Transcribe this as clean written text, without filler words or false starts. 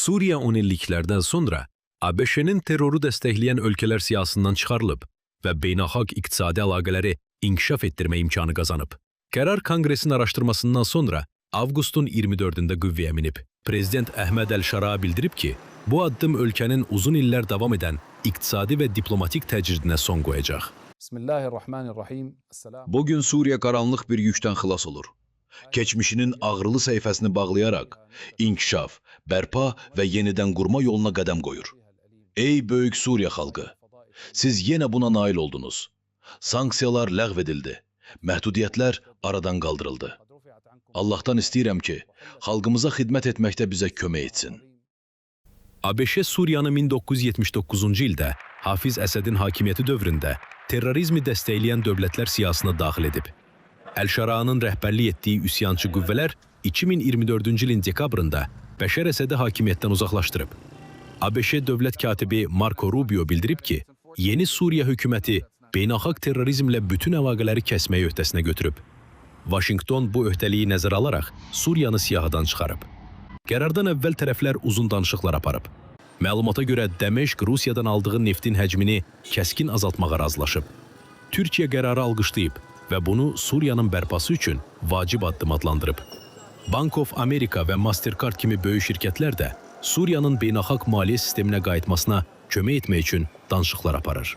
Suriye 10 illiklərdən sonra ABŞ-nin terroru dəstəkləyən ölkələr siyasından çıxarılıb və beynəlxalq iqtisadi əlaqələri inkişaf etdirmə imkanı qazanıb. Qərar Konqresin araşdırmasından sonra avqustun 24-də qüvvəyə minib. Prezident Əhməd Əl-Şara bildirib ki, bu addım ölkənin uzun illər davam edən iqtisadi və diplomatik təcridinə son qoyacaq. Bismillahirrahmanirrahim. Bugün Suriye karanlık bir yükten xilas olur. Keçmişinin ağrılı səhifəsini bağlayaraq, inkişaf, bərpa və yenidən qurma yoluna qədəm qoyur. Ey böyük Suriye xalqı, siz yenə buna nail oldunuz. Sanksiyalar ləğv edildi, məhdudiyyətlər aradan qaldırıldı. Allah'tan istəyirəm ki, xalqımıza xidmət etməkdə bizə kömək etsin. ABŞ Suriyanı 1979-cu ildə Hafiz Əsədin hakimiyyəti dövründə terrorizmi dəstəkləyən dövlətlər siyasına daxil edib. Əl-Şara'nın rəhbərlik etdiyi üsyançı qüvvələr 2024-cü ilin dekabrında Bəşər Əsədi hakimiyyətdən uzaqlaşdırıb. ABŞ dövlət katibi Marco Rubio bildirib ki, yeni Suriya hökuməti beynəlxalq terrorizmlə bütün əlaqələri kəsməyi öhdəsinə götürüb. Vaşinqton bu öhdəliyi nəzərə alaraq Suriyanı siyahıdan çıxarıb. Qərardan əvvəl tərəflər uzun danışıqlar aparıb. Məlumata görə Dəməşq Rusiyadan aldığı neftin həcmini kəskin azaltmağa razılaşıb. Türkiyə qərarı alqışlayıb və bunu Suriyanın bərpası üçün vacib addım adlandırıb. Bank of America və Mastercard kimi böyük şirkətlər də Suriyanın beynəlxalq maliyyə sisteminə qayıtmasına kömək etmək üçün danışıqlar aparır.